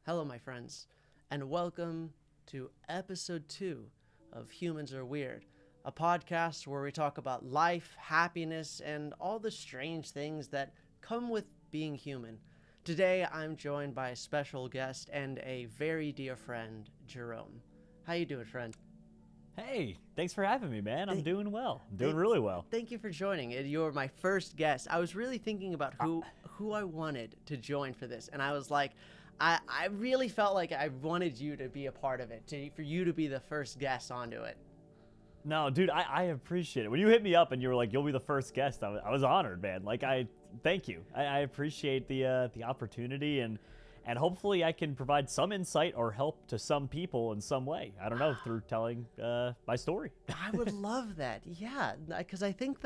Hello, my friends, and welcome to episode 2 of Humans Are Weird, a podcast where we talk about life, happiness, and all the strange things that come with being human. Today, I'm joined by a special guest and a very dear friend, Jerome. How you doing, friend? Hey, thanks for having me, man. I'm Thank- doing well. I'm doing really well. Thank you for joining. You're my first guest. I was really thinking about who I wanted to join for this, and I was like, I really felt like I wanted you to be a part of it, for you to be the first guest onto it. No, dude, I appreciate it. When you hit me up and you were like, "You'll be the first guest," I was honored, man. Like, thank you. I appreciate the opportunity, and hopefully I can provide some insight or help to some people in some way. I don't know, through telling my story. I would love that. Yeah, because I think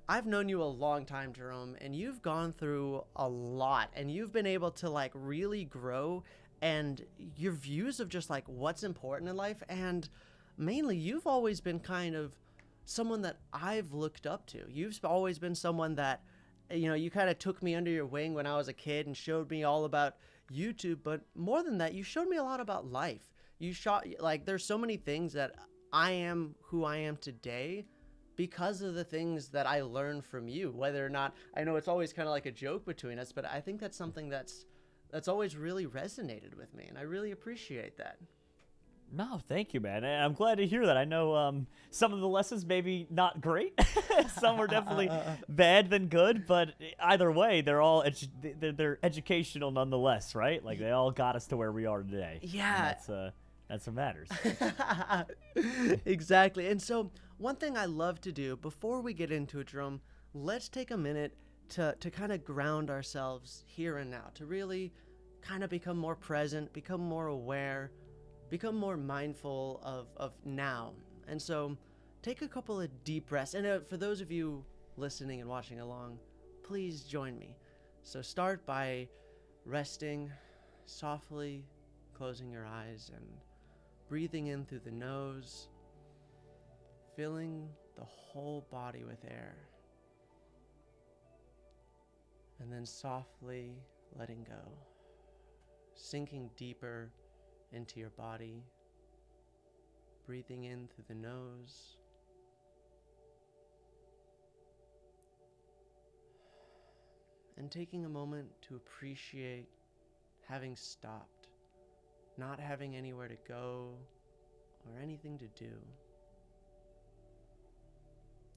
I've known you a long time, Jerome, and you've gone through a lot, and you've been able to like really grow, and your views of just like what's important in life, and mainly you've always been kind of someone that I've looked up to. You've always been someone that, you kind of took me under your wing when I was a kid and showed me all about YouTube, but more than that, you showed me a lot about life. There's so many things that I am who I am today because of the things that I learned from you. Whether or not, I know it's always kind of like a joke between us, but I think that's something that's always really resonated with me, and I really appreciate that. No, thank you, man. And I'm glad to hear that. I know some of the lessons maybe not great. Some were definitely bad than good, but either way, they're all they're educational nonetheless, right? Like, they all got us to where we are today. Yeah. And that's what matters. Exactly. And so one thing I love to do before we get into it, Jerome, let's take a minute to kind of ground ourselves here and now, to really kind of become more present, become more aware, become more mindful of now. And so take a couple of deep breaths. And for those of you listening and watching along, please join me. So start by resting, softly closing your eyes and breathing in through the nose, filling the whole body with air, and then softly letting go, sinking deeper into your body, breathing in through the nose, and taking a moment to appreciate having stopped, not having anywhere to go or anything to do.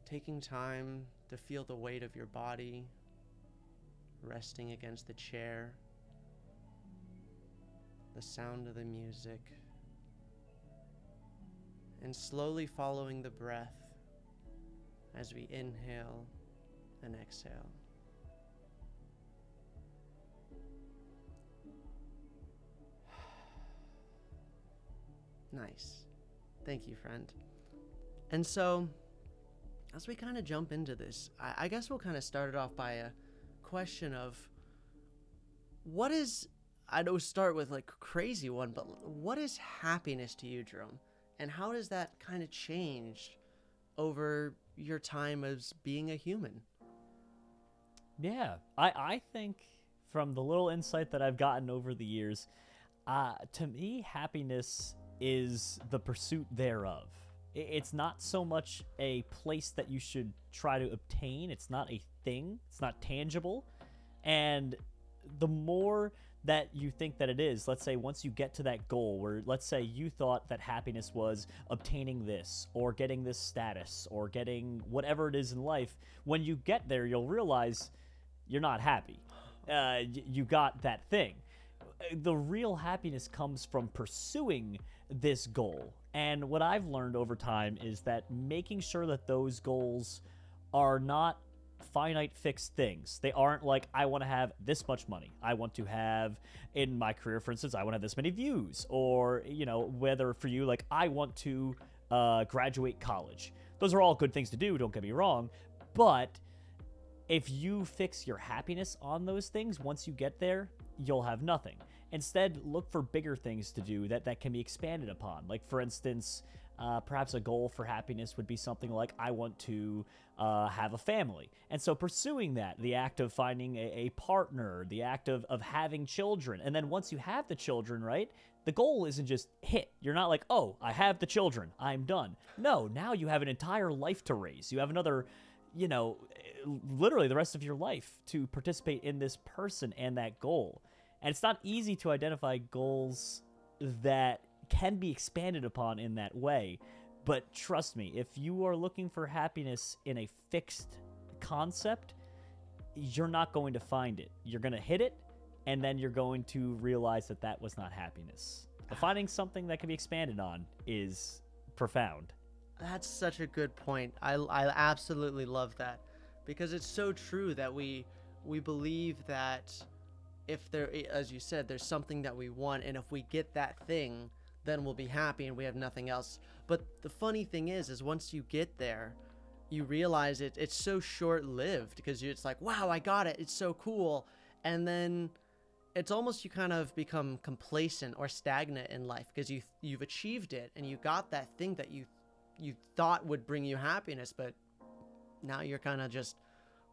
Taking time to feel the weight of your body resting against the chair, the sound of the music, and slowly following the breath as we inhale and exhale. Nice. Thank you, friend. And so, as we kind of jump into this, I guess we'll kind of start it off by a question of I don't start with like a crazy one, but what is happiness to you, Jerome? And how does that kind of change over your time as being a human? Yeah, I think from the little insight that I've gotten over the years, to me, happiness is the pursuit thereof. It's not so much a place that you should try to obtain. It's not a thing. It's not tangible. And the more that you think that it is, let's say once you get to that goal where, let's say you thought that happiness was obtaining this or getting this status or getting whatever it is in life, when you get there, you'll realize you're not happy. You got that thing. The real happiness comes from pursuing this goal. And what I've learned over time is that making sure that those goals are not finite fixed things. They aren't like, I want to have this much money. I want to have, in my career, for instance, I want to have this many views. Or, whether for you, like, I want to graduate college. Those are all good things to do, don't get me wrong. But if you fix your happiness on those things, once you get there, you'll have nothing. Instead, look for bigger things to do that can be expanded upon. Like, for instance, perhaps a goal for happiness would be something like, I want to have a family. And so pursuing that, the act of finding a partner, the act of having children. And then once you have the children, right, the goal isn't just hit. You're not like, oh, I have the children, I'm done. No, now you have an entire life to raise. You have another, literally the rest of your life to participate in this person and that goal. And it's not easy to identify goals that can be expanded upon in that way. But trust me, if you are looking for happiness in a fixed concept, you're not going to find it. You're going to hit it, and then you're going to realize that that was not happiness. But finding something that can be expanded on is profound. That's such a good point. I absolutely love that, because it's so true that we believe that if there, as you said, there's something that we want, and if we get that thing, then we'll be happy and we have nothing else. But the funny thing is once you get there, you realize it's so short-lived, because it's like, wow, I got it, it's so cool. And then it's almost, you kind of become complacent or stagnant in life, because you've achieved it and you got that thing that you thought would bring you happiness, but now you're kind of just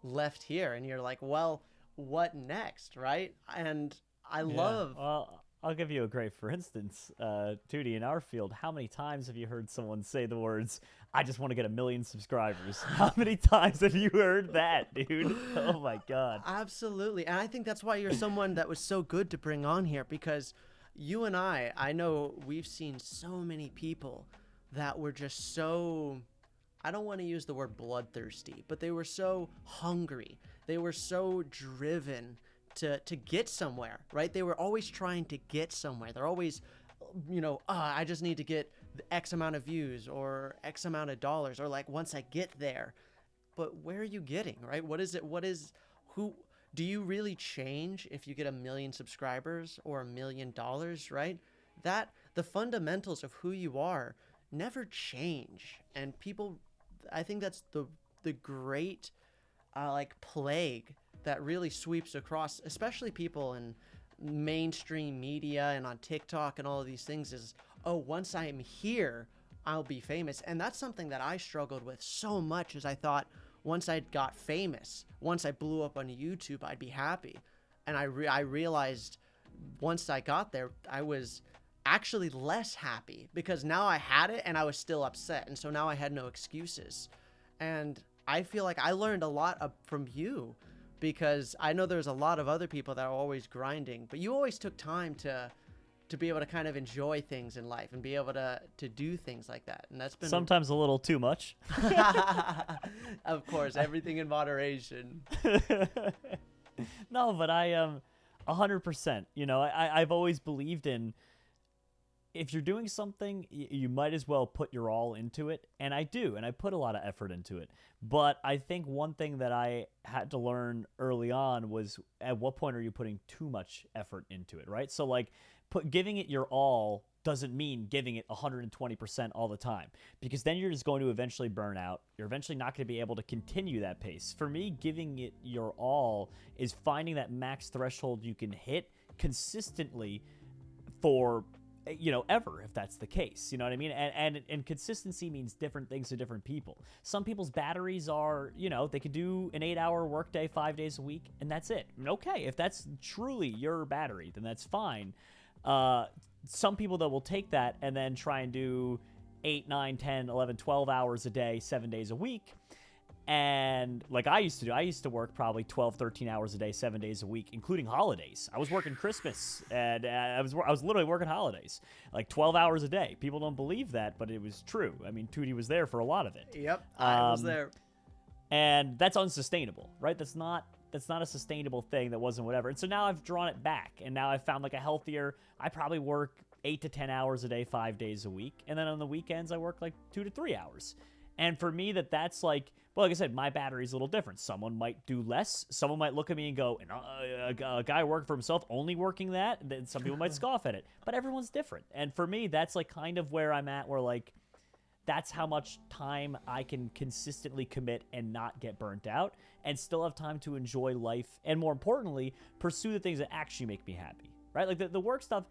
left here and you're like, well, what next, right? And I love... Well, I'll give you a great for instance. Tootie, in our field, how many times have you heard someone say the words, I just want to get 1 million subscribers? How many times have you heard that, dude? Oh my God. Absolutely. And I think that's why you're someone that was so good to bring on here, because you and I know we've seen so many people that were just so, I don't want to use the word bloodthirsty, but they were so hungry. They were so driven to get somewhere, right? They were always trying to get somewhere. They're always, I just need to get X amount of views or X amount of dollars, or like, once I get there. But where are you getting, right? Who do you really change if you get 1 million subscribers or $1 million, right? That the fundamentals of who you are never change. And people, I think that's the great plague that really sweeps across, especially people in mainstream media and on TikTok and all of these things, is, oh, once I'm here, I'll be famous. And that's something that I struggled with so much, as I thought once I got famous, once I blew up on YouTube, I'd be happy. And I realized once I got there, I was actually less happy, because now I had it and I was still upset. And so now I had no excuses. And I feel like I learned a lot from you, because I know there's a lot of other people that are always grinding, but you always took time to be able to kind of enjoy things in life and be able to do things like that. And that's been sometimes a little too much. Of course, everything in moderation. No, but I 100%. I've always believed in, if you're doing something, you might as well put your all into it. And I do, and I put a lot of effort into it. But I think one thing that I had to learn early on was, at what point are you putting too much effort into it, right? So like, giving it your all doesn't mean giving it 120% all the time, because then you're just going to eventually burn out. You're eventually not going to be able to continue that pace. For me, giving it your all is finding that max threshold you can hit consistently for ever, if that's the case. You know what I mean? And consistency means different things to different people. Some people's batteries are, they could do an 8-hour workday 5 days a week, and that's it. Okay, if that's truly your battery, then that's fine. Some people, though, will take that and then try and do 8, 9, 10, 11, 12 hours a day, 7 days a week. And like I used to work probably 12, 13 hours a day, 7 days a week, including holidays. I was working Christmas, and I was literally working holidays, like 12 hours a day. People don't believe that, but it was true. I mean, Tootie was there for a lot of it. Yep, I was there. And that's unsustainable, right? That's not a sustainable thing. That wasn't whatever. And so now I've drawn it back, and now I've found like a healthier, I probably work 8 to 10 hours a day, 5 days a week. And then on the weekends, I work like 2 to 3 hours. And for me, that's like, well, like I said, my battery's a little different. Someone might do less. Someone might look at me and go, a guy working for himself, only working that? Then some people might scoff at it. But everyone's different. And for me, that's like kind of where I'm at, where like, that's how much time I can consistently commit and not get burnt out, and still have time to enjoy life, and more importantly, pursue the things that actually make me happy, right? Like the work stuff,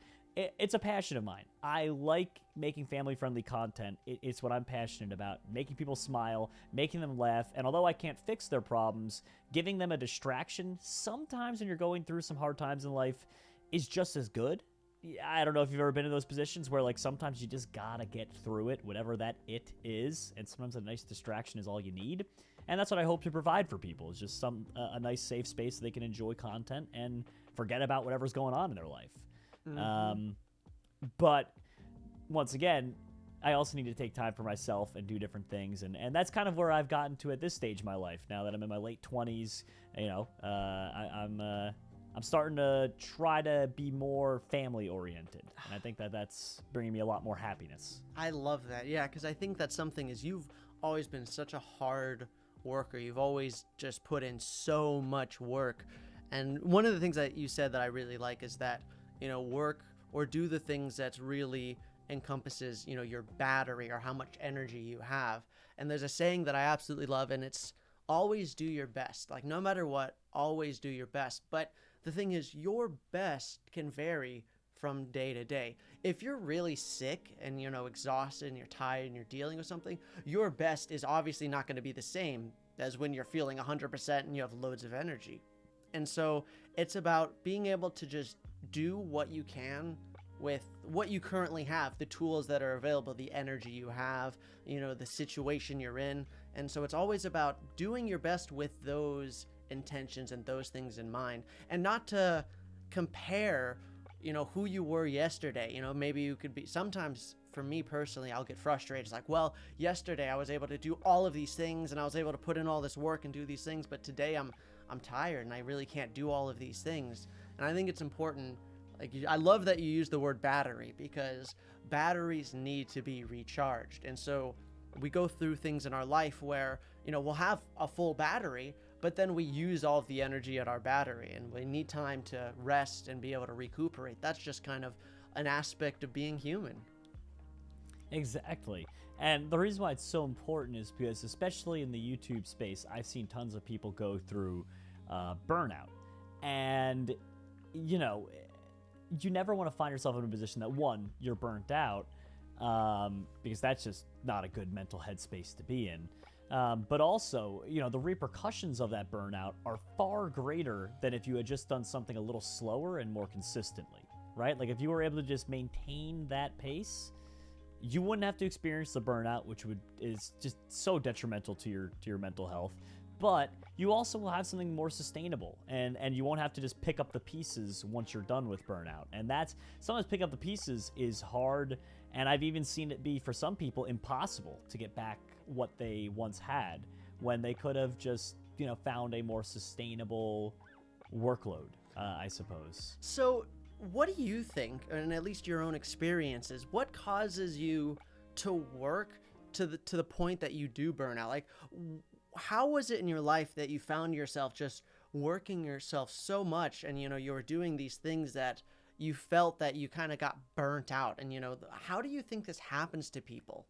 it's a passion of mine. I like making family-friendly content. It's what I'm passionate about, making people smile, making them laugh, and although I can't fix their problems, giving them a distraction sometimes when you're going through some hard times in life is just as good. I don't know if you've ever been in those positions where, like, sometimes you just gotta get through it, whatever that it is, and sometimes a nice distraction is all you need. And that's what I hope to provide for people, is just a nice safe space so they can enjoy content and forget about whatever's going on in their life. But once again, I also need to take time for myself and do different things, and that's kind of where I've gotten to at this stage of my life. Now that I'm in my late 20s, I'm starting to try to be more family oriented, and I think that's bringing me a lot more happiness. I love that. Yeah, because I think that's something is you've always been such a hard worker. You've always just put in so much work. And one of the things that you said that I really like is that, work or do the things that's really encompasses, your battery or how much energy you have. And there's a saying that I absolutely love, and it's always do your best. Like, no matter what, always do your best. But the thing is, your best can vary from day to day. If you're really sick and, exhausted and you're tired and you're dealing with something, your best is obviously not going to be the same as when you're feeling 100% and you have loads of energy. And so it's about being able to just do what you can with what you currently have, the tools that are available, the energy you have, the situation you're in. And so it's always about doing your best with those intentions and those things in mind, and not to compare, who you were yesterday. Maybe you could be, sometimes for me personally, I'll get frustrated. It's like, well, yesterday I was able to do all of these things and I was able to put in all this work and do these things, but today I'm tired and I really can't do all of these things. And I think it's important. Like, I love that you use the word battery, because batteries need to be recharged. And so we go through things in our life where, we'll have a full battery, but then we use all of the energy at our battery and we need time to rest and be able to recuperate. That's just kind of an aspect of being human. Exactly. And the reason why it's so important is because, especially in the YouTube space, I've seen tons of people go through burnout. And, you never want to find yourself in a position that, one, you're burnt out, because that's just not a good mental headspace to be in. But also, the repercussions of that burnout are far greater than if you had just done something a little slower and more consistently, right? Like, if you were able to just maintain that pace, you wouldn't have to experience the burnout, which is just so detrimental to your mental health. But you also will have something more sustainable, and you won't have to just pick up the pieces once you're done with burnout. And sometimes picking up the pieces is hard, and I've even seen it be, for some people, impossible to get back what they once had, when they could have just, found a more sustainable workload, I suppose. So what do you think, and at least your own experiences, what causes you to work to the point that you do burn out? Like, how was it in your life that you found yourself just working yourself so much, and you were doing these things that you felt that you kind of got burnt out? And how do you think this happens to people?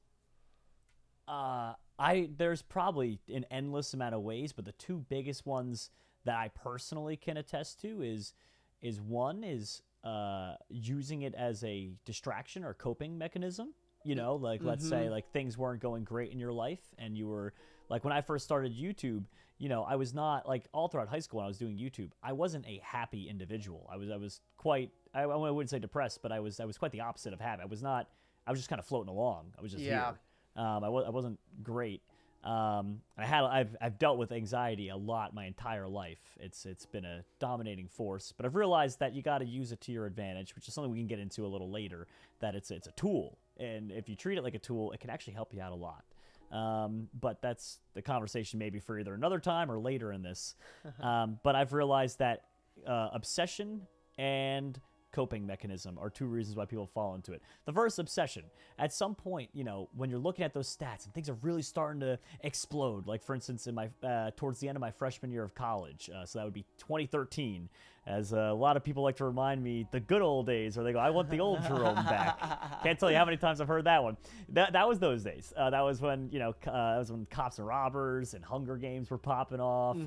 There's probably an endless amount of ways, but the two biggest ones that I personally can attest to is one is using it as a distraction or coping mechanism. Let's say, like, things weren't going great in your life, and you were, like, when I first started YouTube, I was not, like, all throughout high school when I was doing YouTube, I wasn't a happy individual. I was quite, I wouldn't say depressed, but I was quite the opposite of happy. I was just kind of floating along. I was just here. I wasn't great. I've dealt with anxiety a lot my entire life. It's been a dominating force, but I've realized that you got to use it to your advantage, which is something we can get into a little later. That it's a tool, and if you treat it like a tool, it can actually help you out a lot. But that's the conversation maybe for either another time or later in this. But I've realized that obsession and coping mechanism are two reasons why people fall into it. The first, obsession. At some point, when you're looking at those stats and things are really starting to explode, like, for instance, in my towards the end of my freshman year of college, so that would be 2013, as a lot of people like to remind me, the good old days, or they go, I want the old Jerome back. Can't tell you how many times I've heard that one. That was those days. That was when, that was when Cops and Robbers and Hunger Games were popping off.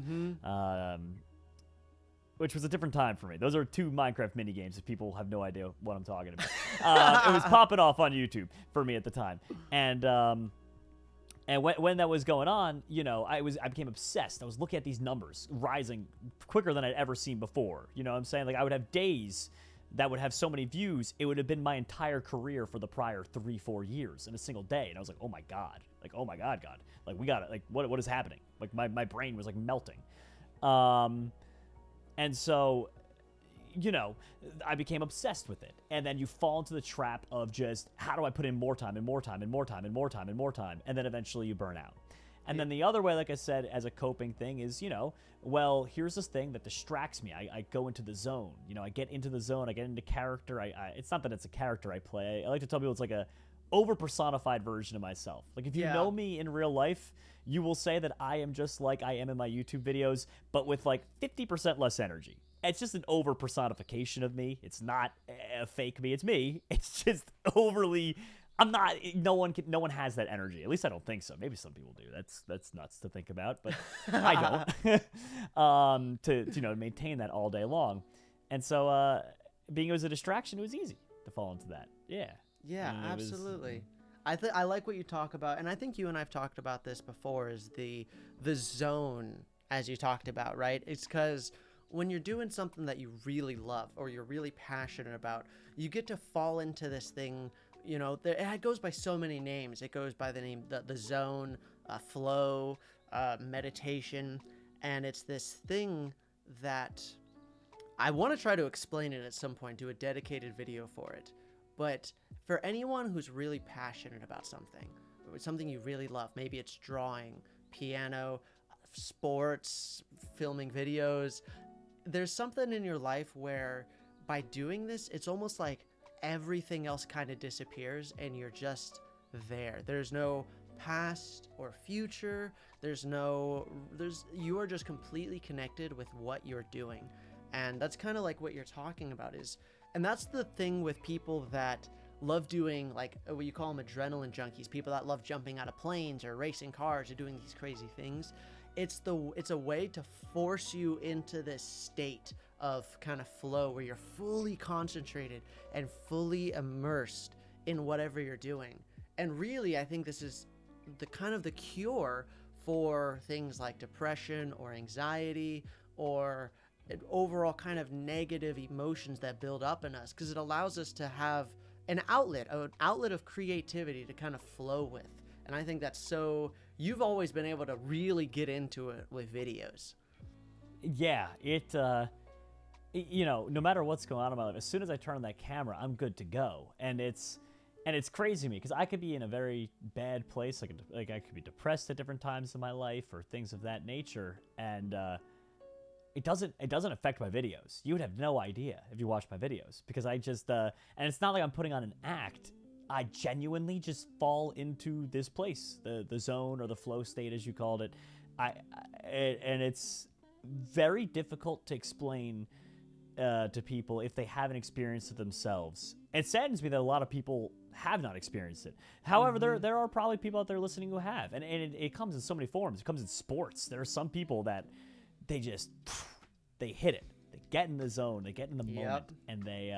which was a different time for me. Those are 2 Minecraft mini games. If people have no idea what I'm talking about, it was popping off on YouTube for me at the time, and when that was going on, you know, I became obsessed. I was looking at these numbers rising quicker than I'd ever seen before. You know what I'm saying? Like, I would have days that would have so many views, it would have been my entire career for the prior 3-4 years in a single day. And I was like, oh my God. Like, oh my God. Like, we got it. Like, what is happening? Like, my brain was like melting. And so, you know, I became obsessed with it. And then you fall into the trap of just, how do I put in more time and more time and more time and more time and more time? And then eventually you burn out. And then the other way, like I said, as a coping thing is, you know, well, here's this thing that distracts me. I go into the zone. You know, I get into the zone. I get into character. It's not that it's a character I play. I like to tell people it's like a over-personified version of myself. Like, if you know me in real life, you will say that I am just like I am in my YouTube videos, but with like 50% less energy. It's just an over-personification of me. It's not a fake me. It's me. It's just overly... I'm not. No one has that energy. At least I don't think so. Maybe some people do. That's nuts to think about, but I don't. To you know, maintain that all day long, and so being it was a distraction, it was easy to fall into that. Yeah. Yeah, absolutely. I like what you talk about, and I think you and I've talked about this before. Is the zone, as you talked about, right? It's because when you're doing something that you really love or you're really passionate about, you get to fall into this thing. You know, it goes by so many names. It goes by the name, the zone, flow, meditation. And it's this thing that I want to try to explain it at some point, do a dedicated video for it. But for anyone who's really passionate about something you really love, maybe it's drawing, piano, sports, filming videos, there's something in your life where by doing this, it's almost like everything else kind of disappears and you're just there. There's no past or future. You are just completely connected with what you're doing. And that's kind of like what you're talking about and that's the thing with people that love doing, like, what you call them adrenaline junkies, people that love jumping out of planes or racing cars or doing these crazy things. It's a way to force you into this state of kind of flow where you're fully concentrated and fully immersed in whatever you're doing. And really, I think this is the kind of the cure for things like depression or anxiety or overall kind of negative emotions that build up in us, because it allows us to have an outlet of creativity to kind of flow with. And I think that's so... You've always been able to really get into it with videos. Yeah, you know, no matter what's going on in my life, as soon as I turn on that camera, I'm good to go. And it's crazy to me because I could be in a very bad place, like I could be depressed at different times in my life or things of that nature, and it doesn't affect my videos. You would have no idea if you watched my videos because I just and it's not like I'm putting on an act. I genuinely just fall into this place, the zone or the flow state, as you called it. And it's very difficult to explain to people if they haven't experienced it themselves. It saddens me that a lot of people have not experienced it. However, there are probably people out there listening who have, and it comes in so many forms. It comes in sports. There are some people that they hit it. They get in the zone. They get in the moment, and they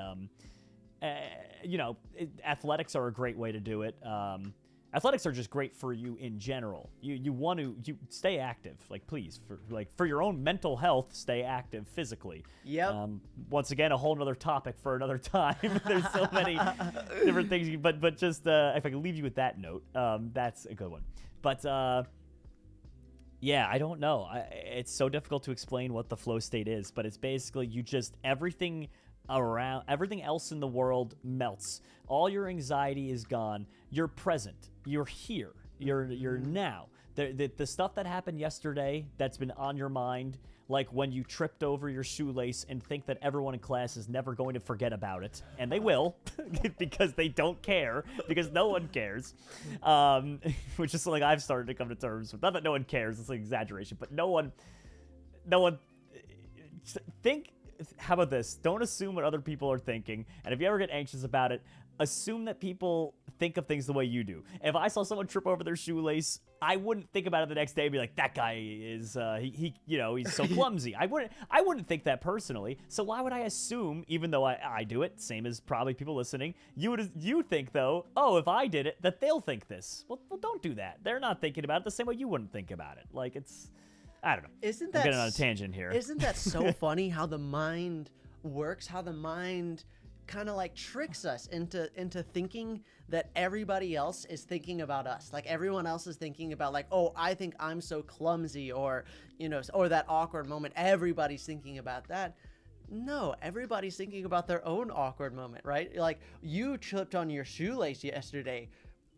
you know, athletics are a great way to do it. Athletics are just great for you in general. You want to stay active, like, please, for your own mental health, stay active physically. Once again, a whole other topic for another time. There's so many different things, but just if I can leave you with that note, that's a good one. But yeah, I don't know. It's so difficult to explain what the flow state is, but it's basically everything else in the world melts. All your anxiety is gone. You're present. You're here. You're now. The stuff that happened yesterday that's been on your mind, like when you tripped over your shoelace and think that everyone in class is never going to forget about it, and they will because they don't care, because no one cares, which is something I've started to come to terms with. Not that no one cares, it's an exaggeration, but no one think how about this? Don't assume what other people are thinking. And if you ever get anxious about it, assume that people think of things the way you do. If I saw someone trip over their shoelace, I wouldn't think about it the next day and be like, that guy is, he's so clumsy. I wouldn't think that personally. So why would I assume, even though I do it, same as probably people listening, you think though, oh, if I did it, that they'll think this. Well, don't do that. They're not thinking about it the same way you wouldn't think about it. Like, it's, I don't know. Isn't I'm that getting on a tangent here. Isn't that so funny how the mind works? How the mind kind of like tricks us into thinking that everybody else is thinking about us. Like everyone else is thinking about like, oh, I think I'm so clumsy, or or that awkward moment. Everybody's thinking about that. No, everybody's thinking about their own awkward moment, right? Like you tripped on your shoelace yesterday,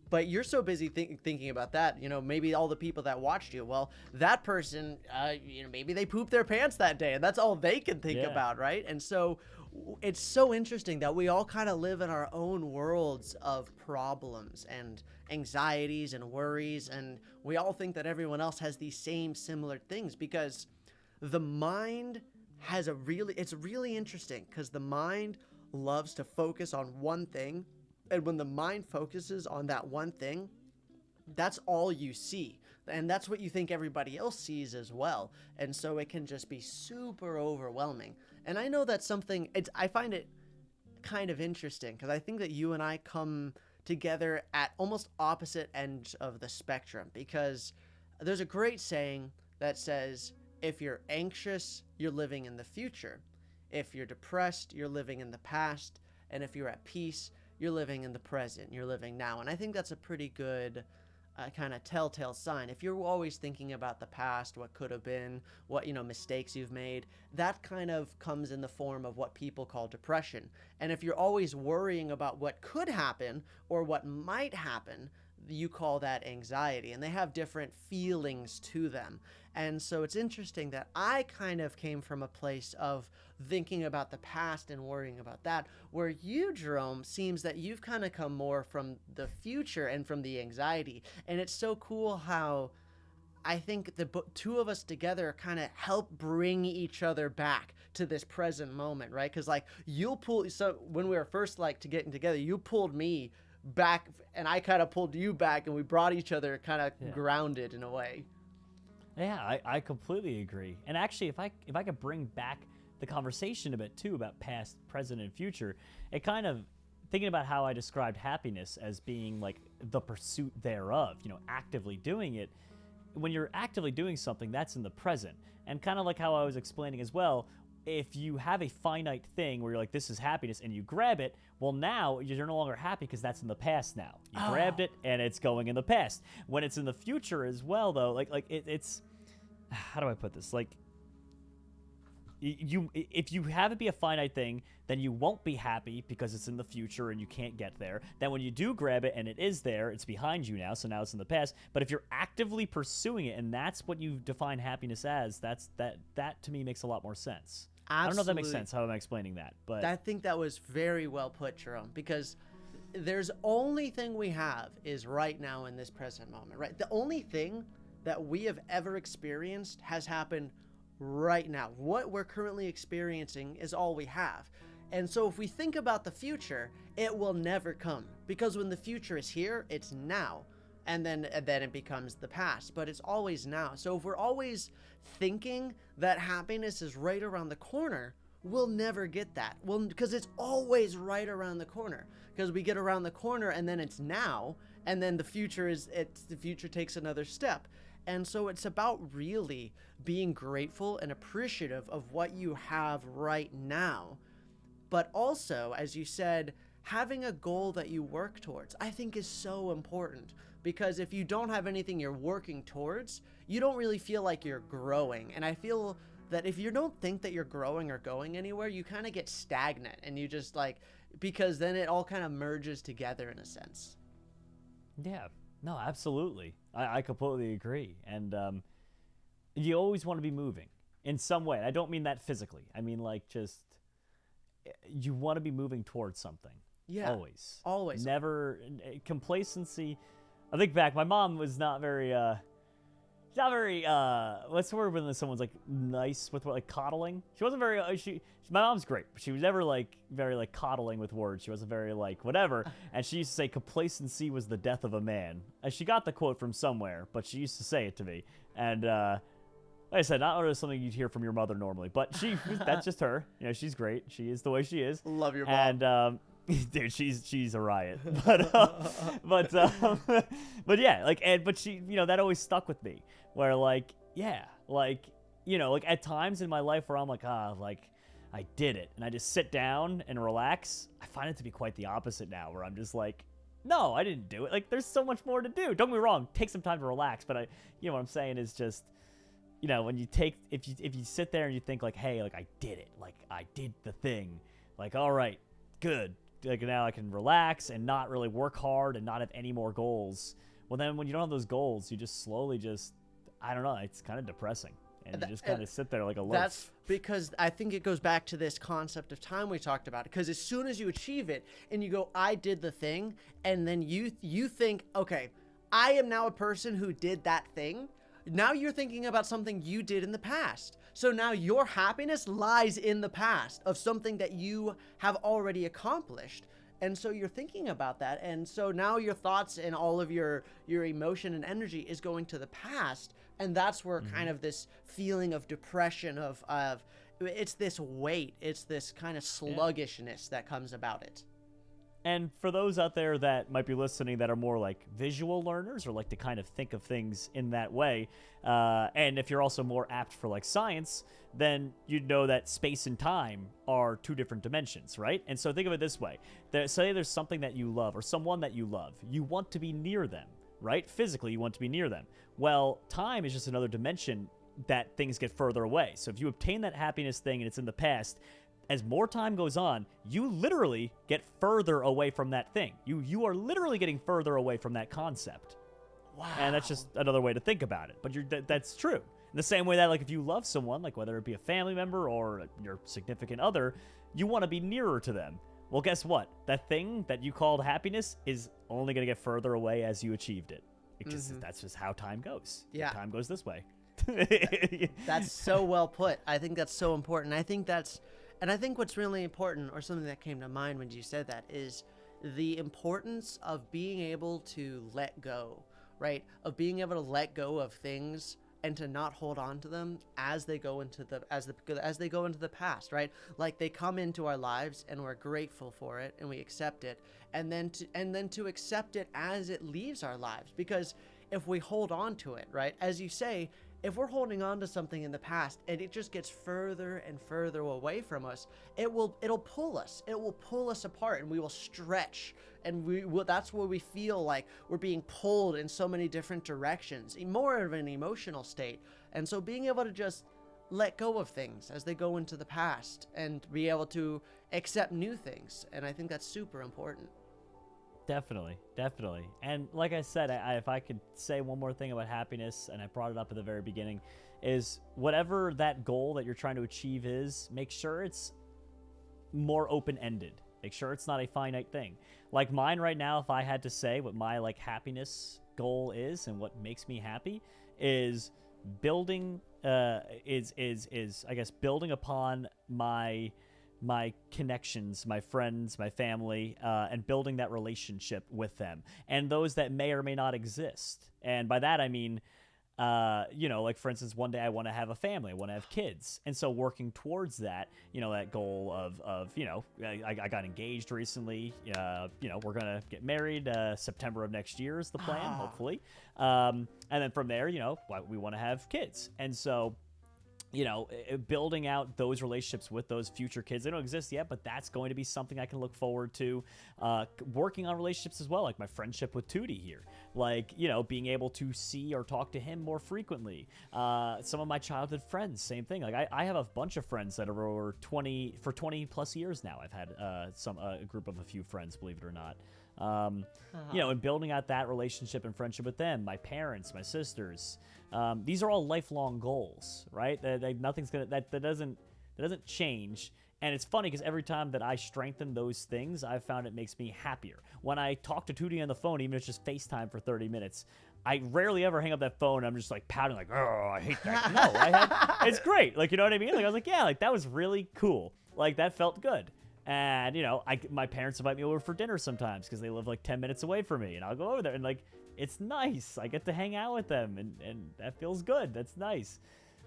but you're so busy thinking about that, maybe all the people that watched you. Well, that person, maybe they pooped their pants that day, and that's all they can think about, right? And so it's so interesting that we all kind of live in our own worlds of problems and anxieties and worries, and we all think that everyone else has these same similar things, because the mind has it's really interesting, because the mind loves to focus on one thing. And when the mind focuses on that one thing, that's all you see. And that's what you think everybody else sees as well. And so it can just be super overwhelming. And I know that's something, I find it kind of interesting, because I think that you and I come together at almost opposite ends of the spectrum, because there's a great saying that says, if you're anxious, you're living in the future. If you're depressed, you're living in the past. And if you're at peace, you're living in the present, you're living now. And I think that's a pretty good kind of telltale sign. If you're always thinking about the past, what could have been, what, mistakes you've made, that kind of comes in the form of what people call depression. And if you're always worrying about what could happen or what might happen, you call that anxiety. And they have different feelings to them. And so it's interesting that I kind of came from a place of thinking about the past and worrying about that, where you, Jerome, seems that you've kind of come more from the future and from the anxiety. And it's so cool how I think the two of us together kind of help bring each other back to this present moment, right? Because like so when we were first getting together, you pulled me back and I kind of pulled you back, and we brought each other kind of grounded in a way. Yeah, I completely agree. And actually, if I could bring back the conversation a bit too about past, present, and future, it kind of thinking about how I described happiness as being like the pursuit thereof, actively doing it. When you're actively doing something, that's in the present. And kind of like how I was explaining as well, if you have a finite thing where you're like, this is happiness, and you grab it, well, now you're no longer happy because that's in the past now. You grabbed it, and it's going in the past. When it's in the future as well, though, it's how do I put this? Like, if you have it be a finite thing, then you won't be happy because it's in the future and you can't get there. Then when you do grab it and it is there, it's behind you now, so now it's in the past. But if you're actively pursuing it, and that's what you define happiness as, that to me makes a lot more sense. Absolutely. I don't know if that makes sense, how I'm explaining that. But I think that was very well put, Jerome, because there's only thing we have is right now in this present moment, right? The only thing that we have ever experienced has happened right now. What we're currently experiencing is all we have. And so if we think about the future, it will never come, because when the future is here, it's now. And then it becomes the past, but it's always now. So if we're always thinking that happiness is right around the corner, we'll never get that. Well, because it's always right around the corner, because we get around the corner and then it's now, and then the future takes another step. And so it's about really being grateful and appreciative of what you have right now. But also, as you said, having a goal that you work towards, I think is so important. Because if you don't have anything you're working towards, you don't really feel like you're growing. And I feel that if you don't think that you're growing or going anywhere, you kind of get stagnant. And you just because then it all kind of merges together in a sense. Yeah. No, absolutely. I completely agree. And you always want to be moving in some way. I don't mean that physically. I mean just you want to be moving towards something. Yeah. Always. Never complacency. I think back, my mom was not very not very what's the word when someone's like nice with like coddling. She wasn't very my mom's great, but she was never like very like coddling with words. She wasn't very like whatever. And she used to say complacency was the death of a man. And she got the quote from somewhere, but she used to say it to me. And like I said, not really something you'd hear from your mother normally, but that's just her. You know, she's great. She is the way she is. Love your mom. And dude, she's a riot. But but yeah, like, but she, you know, that always stuck with me. Where like, yeah, like, you know, like at times in my life where I'm like, like I did it, and I just sit down and relax. I find it to be quite the opposite now, where I'm just like, no, I didn't do it. Like, there's so much more to do. Don't get me wrong, take some time to relax. But you know what I'm saying is just, you know, when you take, if you sit there and you think like, hey, like I did it, like I did the thing, like all right, good. Like now I can relax and not really work hard and not have any more goals. Well, then when you don't have those goals, you just slowly just, I don't know, it's kind of depressing. And you just kind of sit there like a loaf. That's because I think it goes back to this concept of time we talked about. Because as soon as you achieve it and you go, I did the thing, and then you think, okay, I am now a person who did that thing. Now you're thinking about something you did in the past. So now your happiness lies in the past of something that you have already accomplished. And so you're thinking about that. And so now your thoughts and all of your emotion and energy is going to the past. And that's where kind of this feeling of depression of it's this weight, it's this kind of sluggishness that comes about it. And for those out there that might be listening that are more like visual learners or like to kind of think of things in that way, and if you're also more apt for like science, then you'd know that space and time are two different dimensions, right? And so think of it this way. Say there's something that you love or someone that you love. You want to be near them, right? Physically, you want to be near them. Well, time is just another dimension that things get further away. So if you obtain that happiness thing and it's in the past, as more time goes on, you literally get further away from that thing. You are literally getting further away from that concept. Wow. And that's just another way to think about it. But that's true. In the same way that, like, if you love someone, like whether it be a family member or your significant other, you want to be nearer to them. Well, guess what? That thing that you called happiness is only going to get further away as you achieved it. Because that's just how time goes. Yeah. Time goes this way. That's so well put. I think that's so important. And I think what's really important, or something that came to mind when you said that, is the importance of being able to let go, right? Of being able to let go of things and to not hold on to them as they go into the past, right? Like they come into our lives and we're grateful for it and we accept it, and then to accept it as it leaves our lives. Because if we hold on to it, right, as you say, if we're holding on to something in the past and it just gets further and further away from us, it'll pull us. It will pull us apart, and we will stretch. And that's where we feel like we're being pulled in so many different directions, more of an emotional state. And so being able to just let go of things as they go into the past and be able to accept new things. And I think that's super important. Definitely. And like I said, if I could say one more thing about happiness, and I brought it up at the very beginning, is whatever that goal that you're trying to achieve is, make sure it's more open-ended. Make sure it's not a finite thing. Like mine right now, if I had to say what my like happiness goal is and what makes me happy, is building I guess building upon my connections, my friends, my family, and building that relationship with them, and those that may or may not exist. And by that I mean, like for instance, one day I want to have a family, I want to have kids, and so working towards that, that goal of I got engaged recently. We're gonna get married September of next year is the plan, hopefully, and then from there, we want to have kids, and so. Building out those relationships with those future kids. They don't exist yet, but that's going to be something I can look forward to. Working on relationships as well, like my friendship with Tootie here. Like, being able to see or talk to him more frequently. Some of my childhood friends, same thing. Like, I have a bunch of friends that are over 20 plus years now. I've had a group of a few friends, believe it or not. And building out that relationship and friendship with them, my parents, my sisters. These are all lifelong goals, right? That doesn't change. And it's funny because every time that I strengthen those things, I've found it makes me happier. When I talk to Tootie on the phone, even if it's just FaceTime for 30 minutes, I rarely ever hang up that phone. I'm just like pouting, like, oh, I hate that. No, it's great. Like, you know what I mean? Like, I was like, yeah, like that was really cool. Like, that felt good. And, you know, my parents invite me over for dinner sometimes because they live like 10 minutes away from me. And I'll go over there and, like, it's nice. I get to hang out with them, and that feels good. That's nice.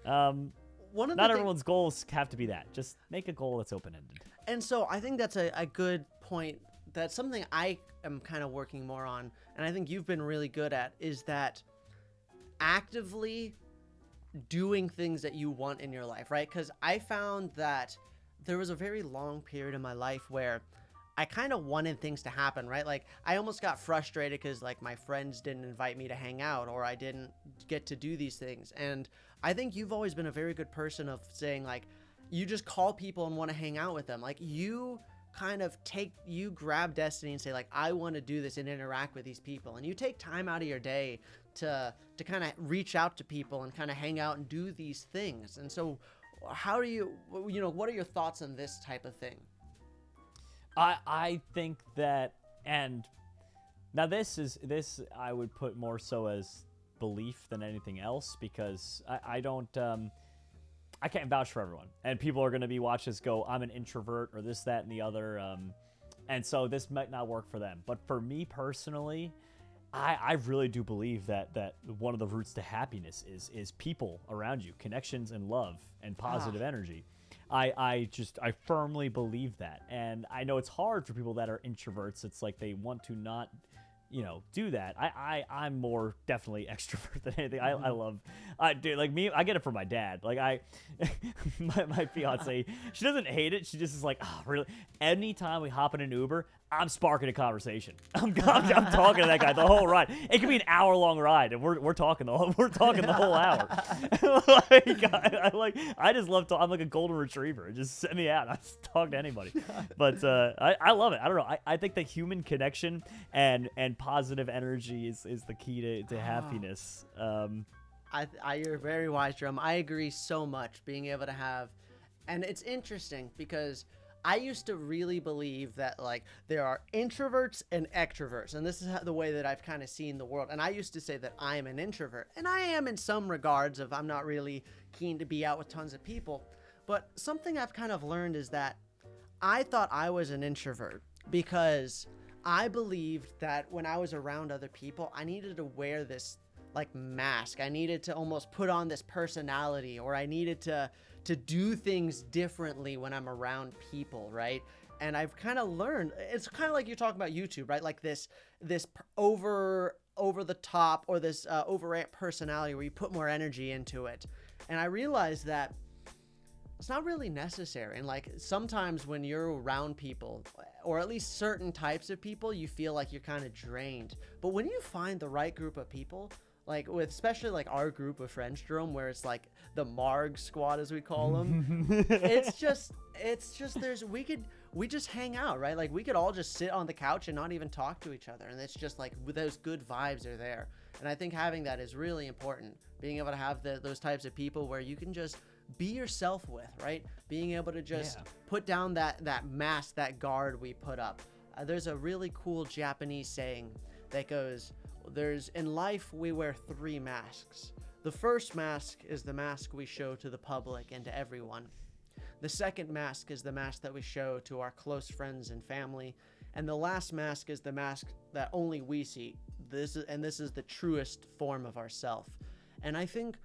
Not everyone's goals have to be that. Just make a goal that's open-ended. And so I think that's a good point. That's something I am kind of working more on, and I think you've been really good at, is that actively doing things that you want in your life, right? Because I found that there was a very long period in my life where I kind of wanted things to happen, right? Like, I almost got frustrated because, like, my friends didn't invite me to hang out, or I didn't get to do these things. And I think you've always been a very good person of saying, like, you just call people and want to hang out with them. Like, you kind of you grab Destiny and say, like, I want to do this and interact with these people. And you take time out of your day to kind of reach out to people and kind of hang out and do these things. And so how do you know, what are your thoughts on this type of thing? I think that, and now this I would put more so as belief than anything else, because I can't vouch for everyone, and people are going to be watching this go, I'm an introvert or this, that, and the other, and so this might not work for them. But for me personally, I really do believe that one of the roots to happiness is people around you, connections and love and positive energy. I firmly believe that. And I know it's hard for people that are introverts. It's like they want to not, you know, do that. I'm more definitely extrovert than anything. Dude, like me, I get it from my dad. Like my fiance, she doesn't hate it. She just is like, oh, really? Anytime we hop in an Uber, I'm sparking a conversation. I'm talking to that guy the whole ride. It could be an hour-long ride, and we're talking the whole hour. I just love I'm like a golden retriever. Just send me out. I just talk to anybody. But I love it. I don't know. I think the human connection and positive energy is the key to happiness. You're very wise, Jerome. I agree so much. Being able to have, and it's interesting because I used to really believe that, like, there are introverts and extroverts, and this is the way that I've kind of seen the world. And I used to say that I am an introvert, and I am in some regards of I'm not really keen to be out with tons of people. But something I've kind of learned is that I thought I was an introvert because I believed that when I was around other people, I needed to wear this, like, mask. I needed to almost put on this personality, or I needed to do things differently when I'm around people, right? And I've kind of learned, it's kind of like you're talking about YouTube, right? Like this over the top, or this overamp personality where you put more energy into it. And I realized that it's not really necessary. And, like, sometimes when you're around people, or at least certain types of people, you feel like you're kind of drained. But when you find the right group of people, like with especially like our group of friends, Jerome, where it's like the Marg squad, as we call them, it's just we just hang out, right? Like, we could all just sit on the couch and not even talk to each other, and it's just like those good vibes are there. And I think having that is really important, being able to have those types of people where you can just be yourself with, right? Being able to just put down that mask, that guard we put up. There's a really cool Japanese saying that goes, in life we wear 3 masks. The first mask is the mask we show to the public and to everyone. The second mask is the mask that we show to our close friends and family. And the last mask is the mask that only we see. This is the truest form of ourself. And I think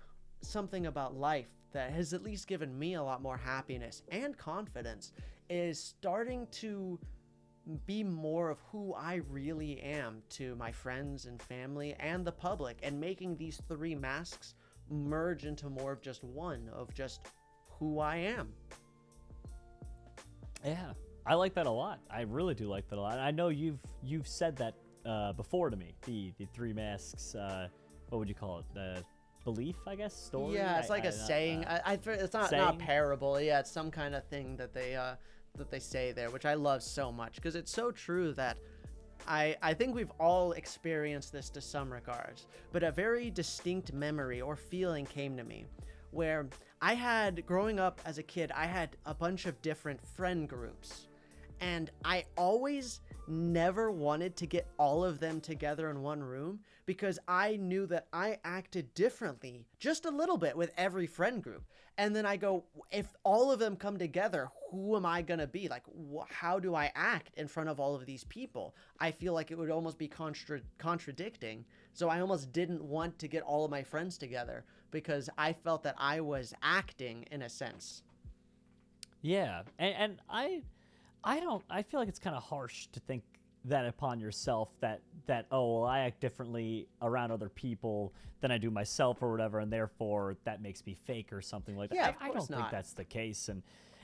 something about life that has at least given me a lot more happiness and confidence is starting to be more of who I really am to my friends and family and the public, and making these 3 masks merge into more of just one, of just who I am. Yeah, I like that a lot. I really do like that a lot. I know you've said that before to me. The 3 masks. What would you call it? The belief, I guess. Story. Yeah, it's like a saying. It's not a parable. Yeah, it's some kind of thing that they say there, which I love so much, because it's so true that I think we've all experienced this to some regards, but a very distinct memory or feeling came to me where growing up as a kid, I had a bunch of different friend groups, And I always never wanted to get all of them together in one room because I knew that I acted differently just a little bit with every friend group. And then I go, if all of them come together, who am I going to be? Like, how do I act in front of all of these people? I feel like it would almost be contradicting. So I almost didn't want to get all of my friends together because I felt that I was acting in a sense. Yeah, and I feel like it's kind of harsh to think that upon yourself that oh, well, I act differently around other people than I do myself or whatever, and therefore that makes me fake or something like that. Yeah, I don't think that's the case, and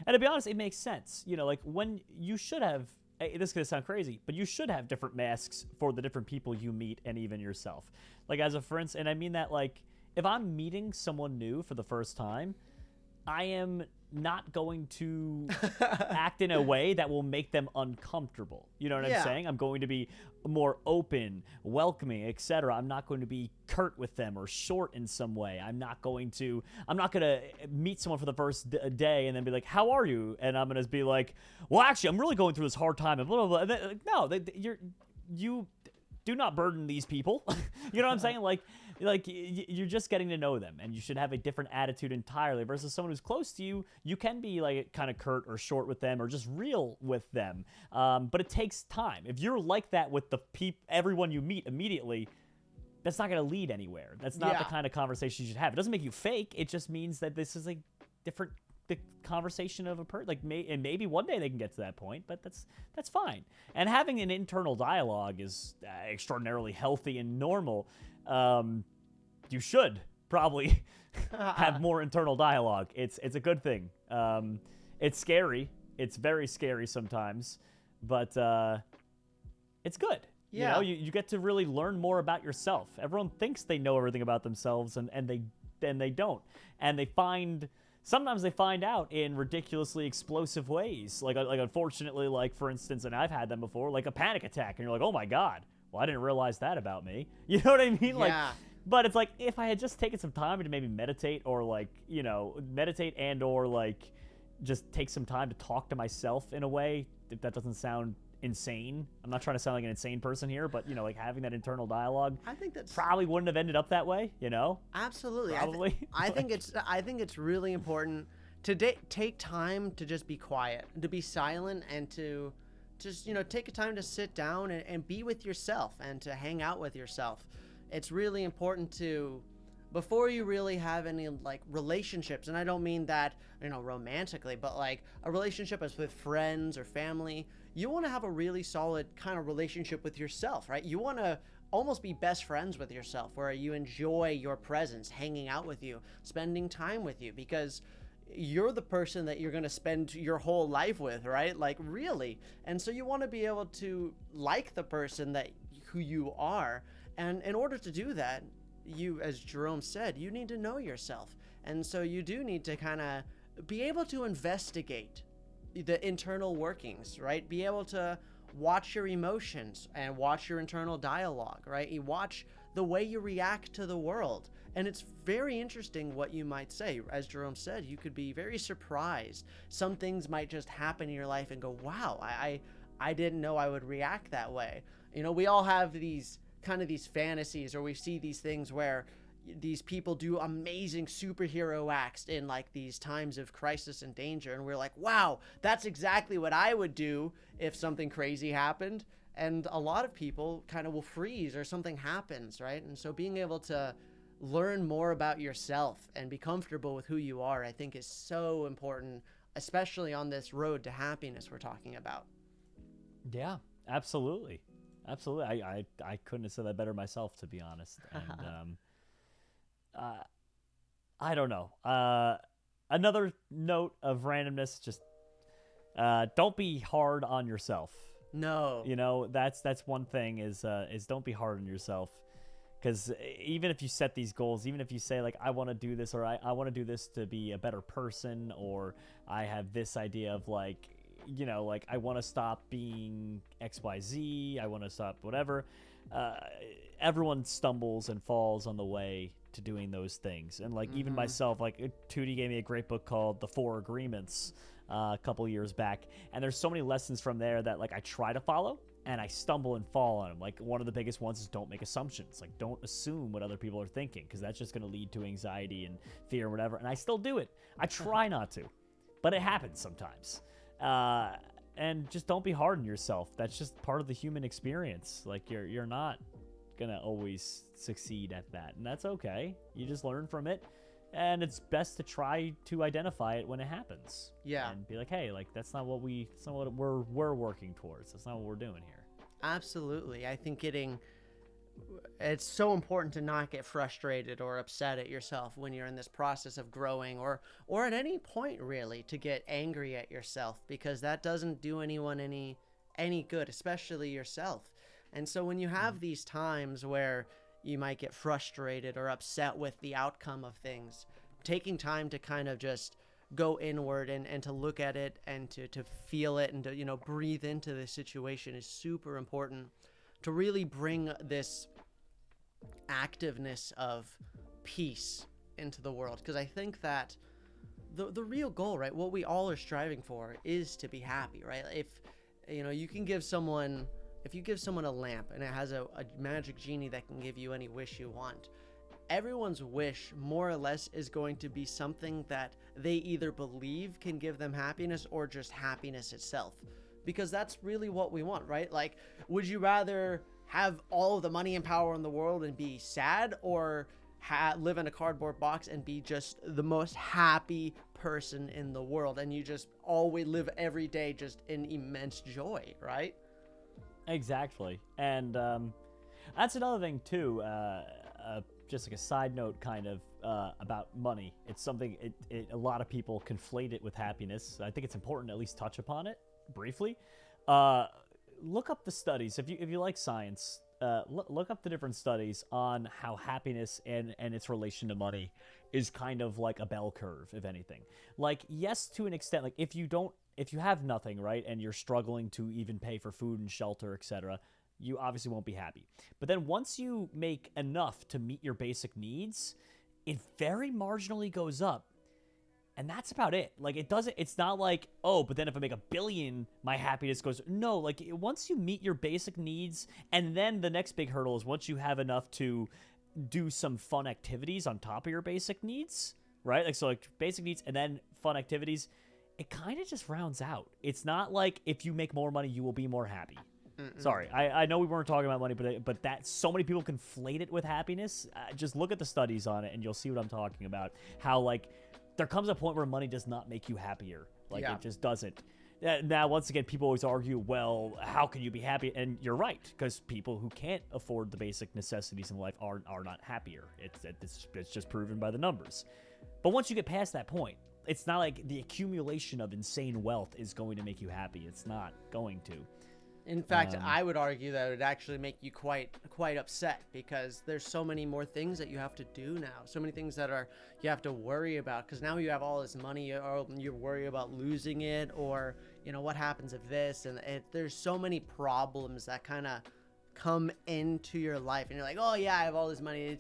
to be honest, it makes sense. You know, like when you should have. This is gonna sound crazy, but you should have different masks for the different people you meet and even yourself. Like as a for instance, and I mean that like if I'm meeting someone new for the first time, I am not going to act in a way that will make them uncomfortable. You know what I'm saying? I'm going to be more open, welcoming, etc. I'm not going to be curt with them or short in some way. I'm not going to meet someone for the first day and then be like, "How are you?" And I'm going to be like, "Well, actually, I'm really going through this hard time." And blah, blah, blah. No, you do not burden these people. You know what I'm saying? Like you're just getting to know them, and you should have a different attitude entirely versus someone who's close to you. You can be like kind of curt or short with them or just real with them. But it takes time. If you're like that with everyone you meet immediately, that's not going to lead anywhere. That's not the kind of conversation you should have. It doesn't make you fake. It just means that this is a different the conversation of a person. Like and maybe one day they can get to that point, but that's fine. And having an internal dialogue is extraordinarily healthy and normal. You should probably have more internal dialogue. It's a good thing. It's scary. It's very scary sometimes, but it's good. Yeah. You know, you get to really learn more about yourself. Everyone thinks they know everything about themselves, and they don't. And sometimes they find out in ridiculously explosive ways. Like unfortunately, like for instance, and I've had them before, like a panic attack, and you're like, oh my God, well, I didn't realize that about me. You know what I mean? Like. But it's like if I had just taken some time to maybe meditate or meditate and or like just take some time to talk to myself in a way, if that doesn't sound insane. I'm not trying to sound like an insane person here, but like having that internal dialogue, I think that's probably wouldn't have ended up that way, Absolutely. Probably. I think it's really important to take time to just be quiet, to be silent, and to just take a time to sit down and be with yourself and to hang out with yourself. It's really important to, before you really have any like relationships, and I don't mean that romantically, but like a relationship as with friends or family, you want to have a really solid kind of relationship with yourself, right? You want to almost be best friends with yourself, where you enjoy your presence, hanging out with you, spending time with you, because you're the person that you're going to spend your whole life with, right? Like really. And so you want to be able to like the person who you are. And in order to do that, you, as Jerome said, you need to know yourself. And so you do need to kind of be able to investigate the internal workings, right? Be able to watch your emotions and watch your internal dialogue, right? You watch the way you react to the world. And it's very interesting what you might say. As Jerome said, you could be very surprised. Some things might just happen in your life and go, wow, I didn't know I would react that way. We all have these fantasies, or we see these things where these people do amazing superhero acts in like these times of crisis and danger, and we're like, wow, that's exactly what I would do if something crazy happened. And a lot of people kind of will freeze or something happens, right? And so being able to learn more about yourself and be comfortable with who you are, I think is so important, especially on this road to happiness we're talking about. Yeah, absolutely. Absolutely. I couldn't have said that better myself, to be honest. And I don't know. Another note of randomness, just don't be hard on yourself. No. That's one thing is don't be hard on yourself. Because even if you set these goals, even if you say like, I want to do this, or I want to do this to be a better person, or I have this idea of like, like I want to stop being XYZ, I want to stop whatever. Everyone stumbles and falls on the way to doing those things. And like even myself, like Tootie gave me a great book called The Four Agreements a couple years back, and there's so many lessons from there that like I try to follow, and I stumble and fall on them. Like one of the biggest ones is don't make assumptions. Like don't assume what other people are thinking, because that's just going to lead to anxiety and fear and whatever. And I still do it. I try not to, but it happens sometimes. And just don't be hard on yourself. That's just part of the human experience. Like you're not gonna always succeed at that, and that's okay. You just learn from it, and it's best to try to identify it when it happens. Yeah. And be like, hey, like that's not what we're working towards. That's not what we're doing here. Absolutely. I think it's so important to not get frustrated or upset at yourself when you're in this process of growing, or at any point really, to get angry at yourself, because that doesn't do anyone any good, especially yourself. And so when you have these times where you might get frustrated or upset with the outcome of things, taking time to kind of just go inward and to look at it and to feel it and to, you know, breathe into the situation is super important to really bring this activeness of peace into the world. Because I think that the real goal, right, what we all are striving for is to be happy, right? If, you know, you give someone a lamp and it has a magic genie that can give you any wish you want, everyone's wish more or less is going to be something that they either believe can give them happiness or just happiness itself. Because that's really what we want, right? Like, would you rather have all of the money and power in the world and be sad, or live in a cardboard box and be just the most happy person in the world, and you just always live every day just in immense joy, right? Exactly. And that's another thing too, just like a side note kind of about money. It's something a lot of people conflate it with happiness. I think it's important to at least touch upon it briefly. Look up the studies if you like science. Look up the different studies on how happiness and its relation to money is kind of like a bell curve, if anything. Like, yes, to an extent, like if you have nothing, right, and you're struggling to even pay for food and shelter, etc., you obviously won't be happy. But then once you make enough to meet your basic needs, it very marginally goes up. And that's about it. Like, it's not like, oh, but then if I make $1 billion, my happiness goes. No, like, once you meet your basic needs, and then the next big hurdle is once you have enough to do some fun activities on top of your basic needs, right? Like, so, like, basic needs and then fun activities, it kind of just rounds out. It's not like if you make more money, you will be more happy. Sorry, I know we weren't talking about money, but that so many people conflate it with happiness. Just look at the studies on it, and you'll see what I'm talking about. How, like, there comes a point where money does not make you happier. Like, It just doesn't. Now, once again, people always argue, well, how can you be happy? And you're right, because people who can't afford the basic necessities in life are not happier. It's just proven by the numbers. But once you get past that point, it's not like the accumulation of insane wealth is going to make you happy. It's not going to. In fact, I would argue that it would actually make you quite upset, because there's so many more things that you have to do now. So many things that you have to worry about, because now you have all this money, or you worry about losing it, or, you know, what happens if this, and there's so many problems that kind of come into your life, and you're like, oh yeah, I have all this money.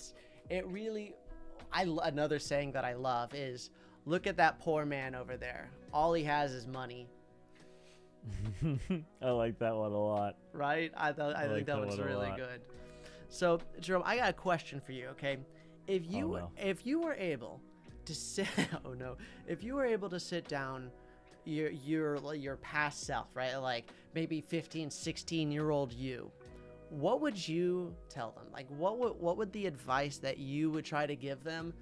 Another saying that I love is, look at that poor man over there. All he has is money. I like that one a lot. Right? I think that one's really good. So, Jerome, I got a question for you, okay? If you were able to sit if you were able to sit down your past self, right? Like maybe 15, 16-year-old you, what would you tell them? Like what would the advice that you would try to give them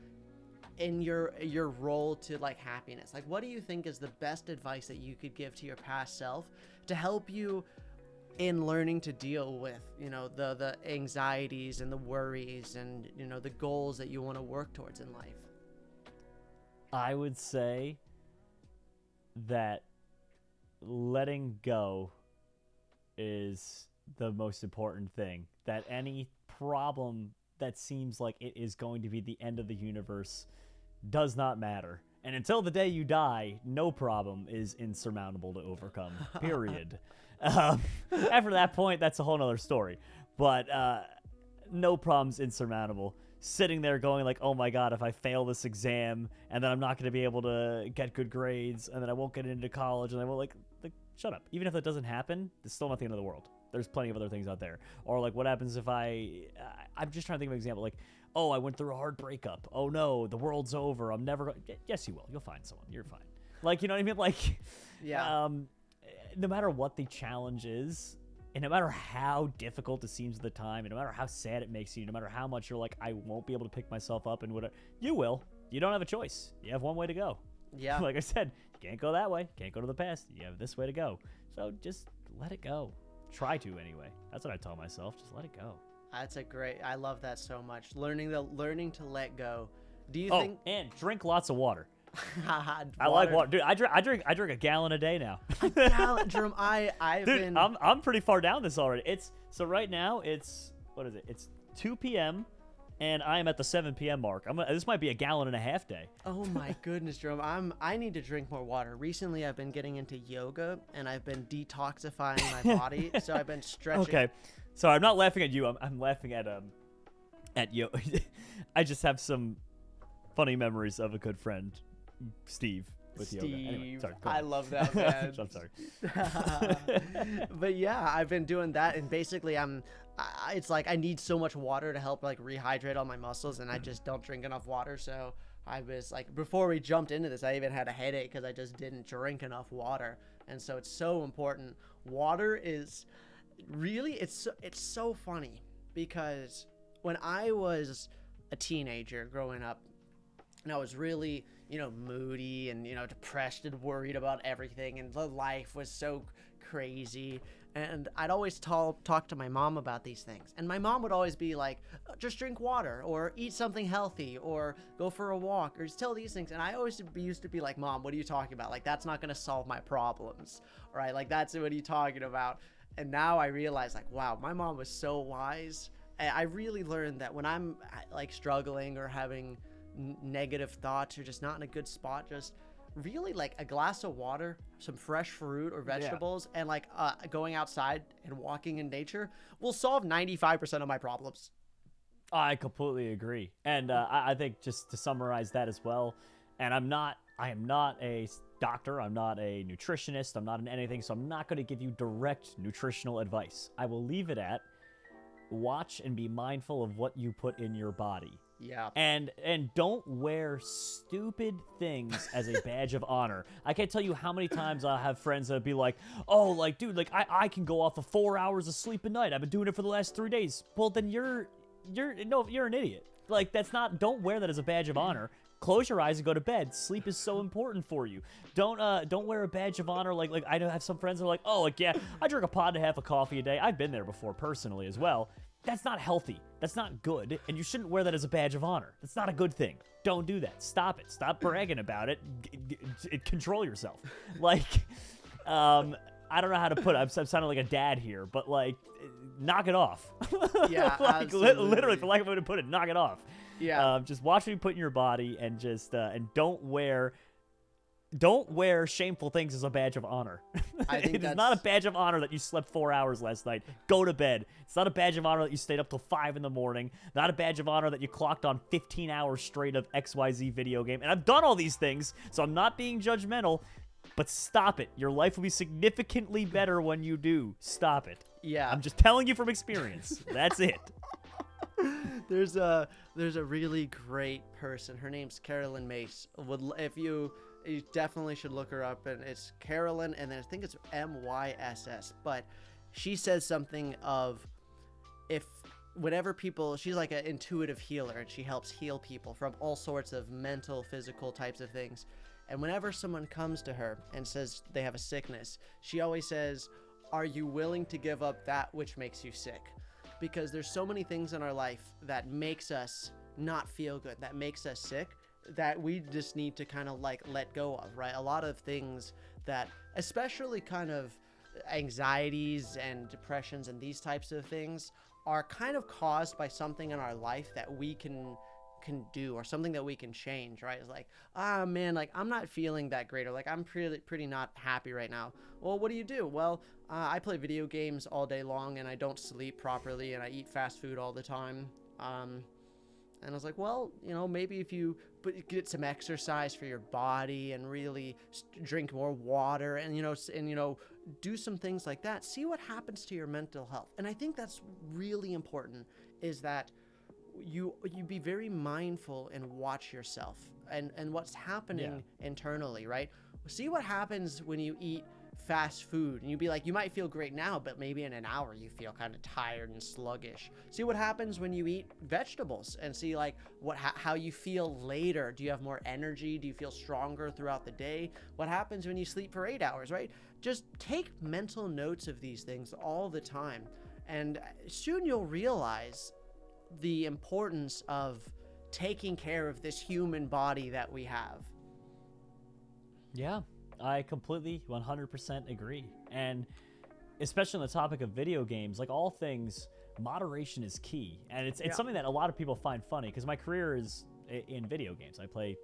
in your role to like happiness? Like, what do you think is the best advice that you could give to your past self to help you in learning to deal with, you know, the anxieties and the worries and, you know, the goals that you want to work towards in life? I would say that letting go is the most important thing. That any problem that seems like it is going to be the end of the universe does not matter. And until the day you die, no problem is insurmountable to overcome, period. After that point, that's a whole nother story. But no problem's insurmountable. sitting there going like, oh my God, if I fail this exam and then I'm not going to be able to get good grades and then I won't get into college and I won't like shut up. Even if that doesn't happen, it's still not the end of the world. There's plenty of other things out there. Or like what happens if I'm just trying to think of an example. Like, oh, I went through a hard breakup. Oh no, the world's over. I'm never going. Yes, you will. You'll find someone. You're fine. Like, you know what I mean? Like, Yeah. No matter what the challenge is, and no matter how difficult it seems at the time, and no matter how sad it makes you, no matter how much you're like, I won't be able to pick myself up and whatever, you will. You don't have a choice. You have one way to go. Yeah. Like I said, you can't go that way. Can't go to the past. You have this way to go. So just let it go. Try to anyway. That's what I tell myself. Just let it go. That's a great. I love that so much. Learning to let go. Do you Oh, think? and drink lots of water. I Water. like water, dude. I drink a gallon a day now. Jerome, I've Dude, been. I'm pretty far down this already. So right now it's what is it? It's 2 p.m. and I am at the 7 p.m. mark. This might be a gallon and a half day. Oh my goodness, Jerome. I need to drink more water. Recently, I've been getting into yoga and I've been detoxifying my body. So I've been stretching. Okay, sorry, I'm not laughing at you. I'm laughing at yo. I just have some funny memories of a good friend, Steve, with yoga. Anyway, sorry, go on. I love that, man. I'm sorry. But yeah, I've been doing that, and basically, it's like I need so much water to help like rehydrate all my muscles, and I just don't drink enough water. So I was like, before we jumped into this, I even had a headache because I just didn't drink enough water, and so it's so important. Water is really it's so funny because when I was a teenager growing up, and I was really, moody and, depressed and worried about everything. And the life was so crazy. And I'd always talk to my mom about these things. And my mom would always be like, just drink water or eat something healthy or go for a walk or just tell these things. And I always used to be like, Mom, what are you talking about? Like, that's not going to solve my problems, right? Like, what are you talking about? And now I realize, like, wow, my mom was so wise. I really learned that when I'm like struggling or having negative thoughts or just not in a good spot, just really like a glass of water, some fresh fruit or vegetables, and like going outside and walking in nature will solve 95% of my problems. I completely agree. And I think just to summarize that as well, and I am not a doctor, I'm not a nutritionist, I'm not in anything, so I'm not going to give you direct nutritional advice. I will leave it at watch and be mindful of what you put in your body. Yeah. And don't wear stupid things as a badge of honor. I can't tell you how many times I have friends that be like, oh, like, dude, like, I can go off of 4 hours of sleep a night. I've been doing it for the last 3 days. Well, then you're an idiot. Like, don't wear that as a badge of honor. Close your eyes and go to bed. Sleep is so important for you. Don't wear a badge of honor. Like I have some friends that are like, oh, like, yeah, I drink a pot and a half of coffee a day. I've been there before personally as well. That's not healthy. That's not good. And you shouldn't wear that as a badge of honor. That's not a good thing. Don't do that. Stop it. Stop bragging about it. Control yourself. Like, I don't know how to put it. I'm sounding like a dad here, but like, knock it off. Yeah, like, literally, for lack of a way to put it, knock it off. Yeah. Just watch what you put in your body, and just and don't wear shameful things as a badge of honor. I think it is not a badge of honor that you slept 4 hours last night. Go to bed. It's not a badge of honor that you stayed up till 5 in the morning. Not a badge of honor that you clocked on 15 hours straight of XYZ video game. And I've done all these things, so I'm not being judgmental, but stop it. Your life will be significantly better when you do. Stop it. Yeah. I'm just telling you from experience. That's it. There's a really great person. Her name's Carolyn Mace. You definitely should look her up, and it's Carolyn, and then I think it's MYSS. But she says something of, she's like an intuitive healer, and she helps heal people from all sorts of mental, physical types of things. And whenever someone comes to her and says they have a sickness, she always says, are you willing to give up that which makes you sick? Because there's so many things in our life that makes us not feel good, that makes us sick, that we just need to kind of like let go of, right? A lot of things that, especially kind of anxieties and depressions and these types of things, are kind of caused by something in our life that we can do, or something that we can change, right? It's like, man, like I'm not feeling that great, or like I'm pretty not happy right now. Well, what do? Well, I play video games all day long, and I don't sleep properly, and I eat fast food all the time. And I was like, well, maybe if you get some exercise for your body and really drink more water and, do some things like that, see what happens to your mental health. And I think that's really important, is that you be very mindful and watch yourself and what's happening internally, right? See what happens when you eat fast food, and you'd be like, you might feel great now, but maybe in an hour you feel kind of tired and sluggish. See what happens when you eat vegetables, and see like how you feel later. Do you have more energy? Do you feel stronger throughout the day? What happens when you sleep for 8 hours, right? Just take mental notes of these things all the time, and soon you'll realize the importance of taking care of this human body that we have. Yeah, I completely 100% agree. And especially on the topic of video games, like all things, moderation is key. And it's something that a lot of people find funny, because my career is in video games. I play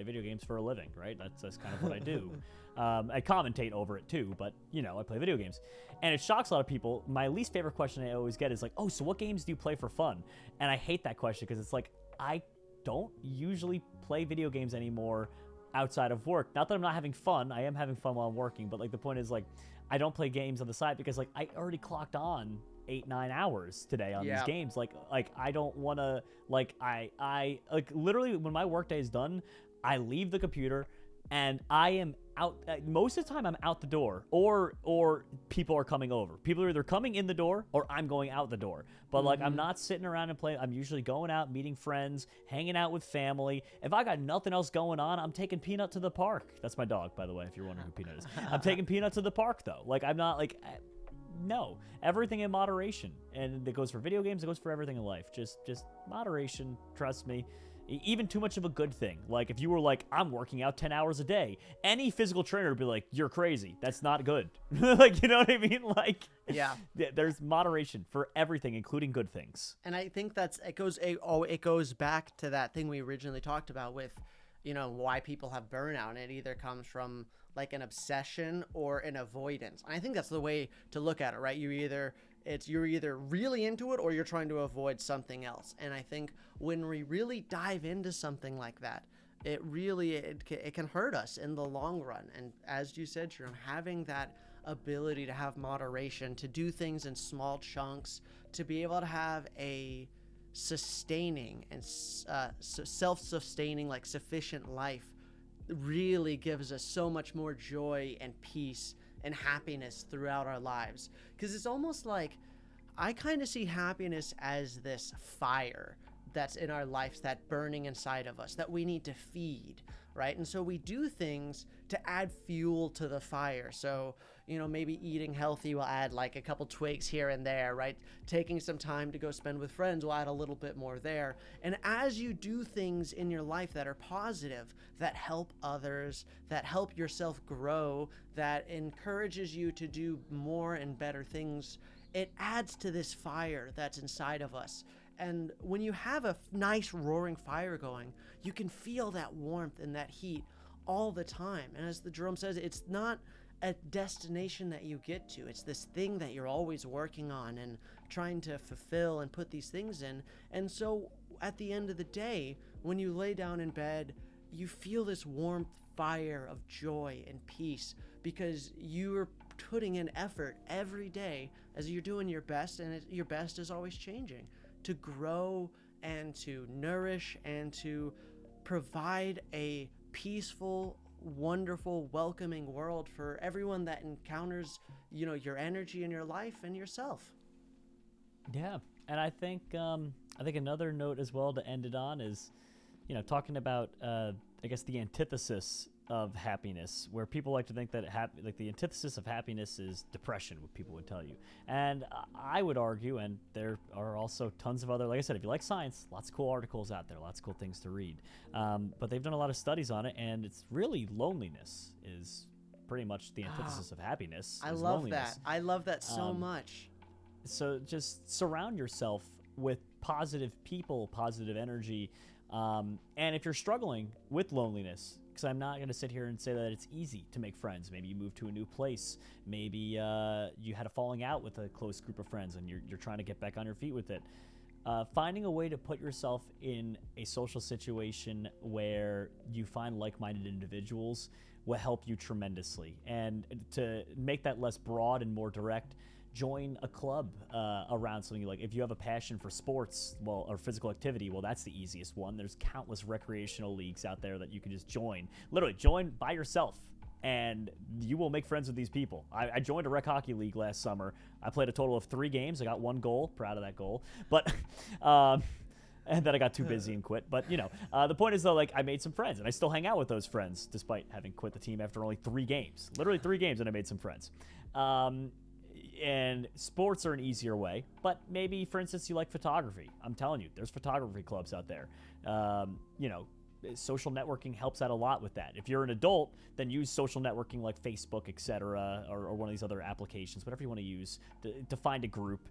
video games for a living, right? That's kind of what I do. I commentate over it too, but I play video games. And it shocks a lot of people. My least favorite question I always get is like, oh, so what games do you play for fun? And I hate that question, because it's like, I don't usually play video games anymore outside of work. Not that I'm not having fun. I am having fun while I'm working, but like the point is, like, I don't play games on the side because like I already clocked on 8-9 hours today on these games. Like I don't want to, like, I like literally when my workday is done, I leave the computer and I am out. Most of the time I'm out the door, or people are coming over. People are either coming in the door or I'm going out the door. But like I'm not sitting around and playing. I'm usually going out, meeting friends, hanging out with family. If I got nothing else going on, I'm taking Peanut to the park. That's my dog, by the way, if you're wondering who Peanut is. I'm taking Peanut to the park though. Like I'm not like, no, everything in moderation. And it goes for video games, it goes for everything in life. Just moderation, trust me. Even too much of a good thing. Like if you were like, I'm working out 10 hours a day, any physical trainer would be like, you're crazy. That's not good. Like, you know what I mean? Like, there's moderation for everything, including good things. And I think it goes back to that thing we originally talked about with, why people have burnout. And it either comes from like an obsession or an avoidance. And I think that's the way to look at it, right? You're either really into it or you're trying to avoid something else. And I think when we really dive into something like that, it can hurt us in the long run. And as you said, Jerome, having that ability to have moderation, to do things in small chunks, to be able to have a sustaining and self-sustaining, like sufficient life, really gives us so much more joy and peace and happiness throughout our lives. Because it's almost like I kind of see happiness as this fire that's in our lives, that burning inside of us that we need to feed, right? And so we do things to add fuel to the fire. So, maybe eating healthy will add like a couple twigs here and there, right? Taking some time to go spend with friends will add a little bit more there. And as you do things in your life that are positive, that help others, that help yourself grow, that encourages you to do more and better things, it adds to this fire that's inside of us. And when you have a nice roaring fire going, you can feel that warmth and that heat all the time. And as the Jerome says, it's not a destination that you get to. It's this thing that you're always working on and trying to fulfill and put these things in. And so at the end of the day, when you lay down in bed, you feel this warmth, fire of joy and peace, because you're putting in effort every day as you're doing your best, and your best is always changing, to grow and to nourish and to provide a peaceful, wonderful, welcoming world for everyone that encounters, your energy in your life and yourself. Yeah, and I think another note as well to end it on is, talking about I guess the antithesis of happiness, where people like to think that the antithesis of happiness is depression, what people would tell you. And I would argue, and there are also tons of other, like I said, if you like science, lots of cool articles out there, lots of cool things to read. But they've done a lot of studies on it, and it's really loneliness is pretty much the antithesis of happiness. I love that. I love that so much. So just surround yourself with positive people, positive energy. And if you're struggling with loneliness, because I'm not going to sit here and say that it's easy to make friends. Maybe you moved to a new place. Maybe you had a falling out with a close group of friends and you're trying to get back on your feet with it. finding a way to put yourself in a social situation where you find like-minded individuals will help you tremendously. And to make that less broad and more direct, join a club around something you like. If you have a passion for sports, or physical activity, that's the easiest one. There's countless recreational leagues out there that you can just join. Literally, join by yourself, and you will make friends with these people. I joined a rec hockey league last summer. I played a total of 3 games. I got 1 goal. Proud of that goal. But and then I got too busy and quit. But, the point is, though, like, I made some friends, and I still hang out with those friends, despite having quit the team after only 3 games. Literally 3 games, and I made some friends. And sports are an easier way. But maybe, for instance, you like photography. I'm telling you, there's photography clubs out there. Social networking helps out a lot with that. If you're an adult, then use social networking like Facebook, etc., or one of these other applications, whatever you want to use to find a group.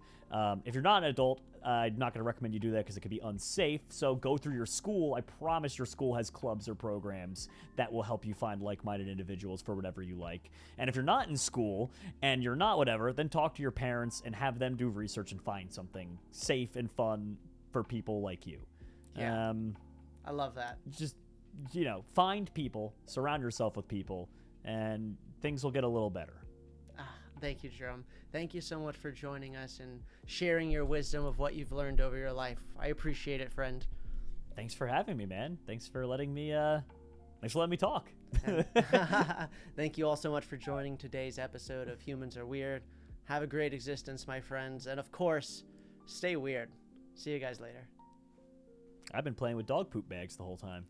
If you're not an adult, I'm not going to recommend you do that because it could be unsafe. So go through your school. I promise your school has clubs or programs that will help you find like-minded individuals for whatever you like. And if you're not in school and you're not whatever, then talk to your parents and have them do research and find something safe and fun for people like you. Yeah. I love that. Just, find people, surround yourself with people, and things will get a little better. Thank you, Jerome. Thank you so much for joining us and sharing your wisdom of what you've learned over your life. I appreciate it, friend. Thanks for having me, man. Thanks for letting me talk. Thank you all so much for joining today's episode of Humans Are Weird. Have a great existence, my friends. And of course, stay weird. See you guys later. I've been playing with dog poop bags the whole time.